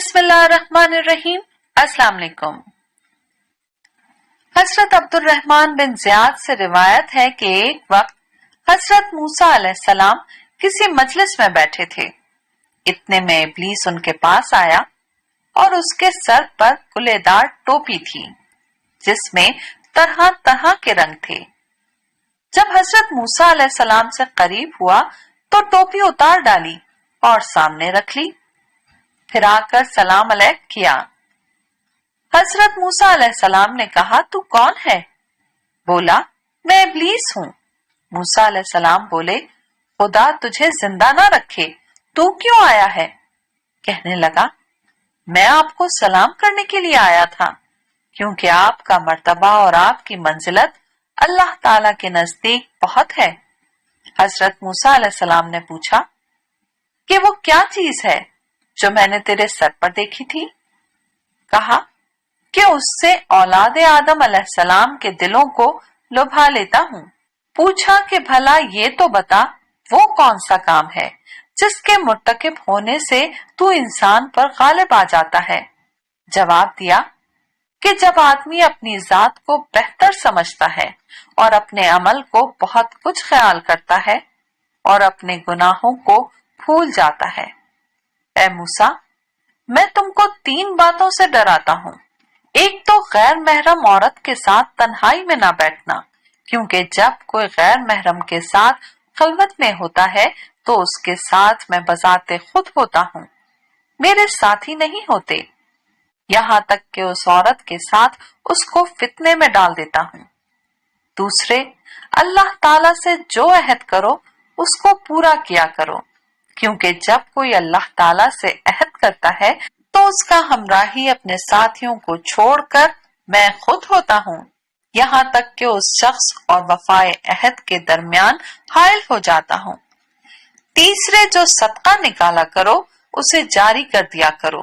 بسم اللہ الرحمن الرحیم۔ السلام علیکم۔ حضرت عبد الرحمن بن زیاد سے روایت ہے کہ ایک وقت حضرت موسیٰ علیہ السلام کسی مجلس میں بیٹھے تھے۔ اتنے میں ابلیس ان کے پاس آیا اور اس کے سر پر کلے دار ٹوپی تھی جس میں طرح طرح کے رنگ تھے۔ جب حضرت موسیٰ علیہ السلام سے قریب ہوا تو ٹوپی اتار ڈالی اور سامنے رکھ لی، پھر آ کر سلام علیک کیا۔ حضرت موسیٰ علیہ السلام نے کہا تو کون ہے؟ بولا میں ابلیس ہوں۔ موسیٰ علیہ السلام بولے خدا تجھے زندہ نہ رکھے، تو کیوں آیا ہے؟ کہنے لگا میں آپ کو سلام کرنے کے لیے آیا تھا کیونکہ آپ کا مرتبہ اور آپ کی منزلت اللہ تعالی کے نزدیک بہت ہے۔ حضرت موسیٰ علیہ السلام نے پوچھا کہ وہ کیا چیز ہے جو میں نے تیرے سر پر دیکھی تھی؟ کہا کہ اس سے اولاد آدم علیہ السلام کے دلوں کو لبھا لیتا ہوں۔ پوچھا کہ بھلا یہ تو بتا وہ کون سا کام ہے جس کے مرتکب ہونے سے تو انسان پر غالب آ جاتا ہے؟ جواب دیا کہ جب آدمی اپنی ذات کو بہتر سمجھتا ہے اور اپنے عمل کو بہت کچھ خیال کرتا ہے اور اپنے گناہوں کو بھول جاتا ہے۔ اے موسیٰ میں تم کو 3 باتوں سے ڈراتا ہوں۔ ایک تو غیر محرم عورت کے ساتھ تنہائی میں نہ بیٹھنا، کیونکہ جب کوئی غیر محرم کے ساتھ خلوت میں ہوتا ہے تو اس کے ساتھ میں بذات خود ہوتا ہوں، میرے ساتھی نہیں ہوتے، یہاں تک کہ اس عورت کے ساتھ اس کو فتنے میں ڈال دیتا ہوں۔ دوسرے اللہ تعالی سے جو عہد کرو اس کو پورا کیا کرو، کیونکہ جب کوئی اللہ تعالی سے عہد کرتا ہے تو اس کا ہمراہی اپنے ساتھیوں کو چھوڑ کر میں خود ہوتا ہوں، یہاں تک کہ اس شخص اور وفائے عہد کے درمیان حائل ہو جاتا ہوں۔ تیسرے جو صدقہ نکالا کرو اسے جاری کر دیا کرو،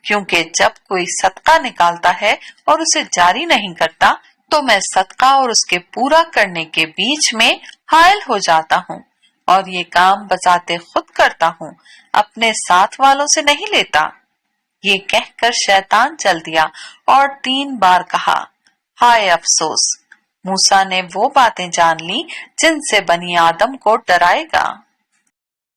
کیونکہ جب کوئی صدقہ نکالتا ہے اور اسے جاری نہیں کرتا تو میں صدقہ اور اس کے پورا کرنے کے بیچ میں حائل ہو جاتا ہوں، اور یہ کام بذات خود کرتا ہوں، اپنے ساتھ والوں سے نہیں لیتا۔ یہ کہہ کر شیطان چل دیا اور 3 بار کہا ہائے افسوس۔ موسیٰ نے وہ باتیں جان لی جن سے بنی آدم کو ڈرائے گا۔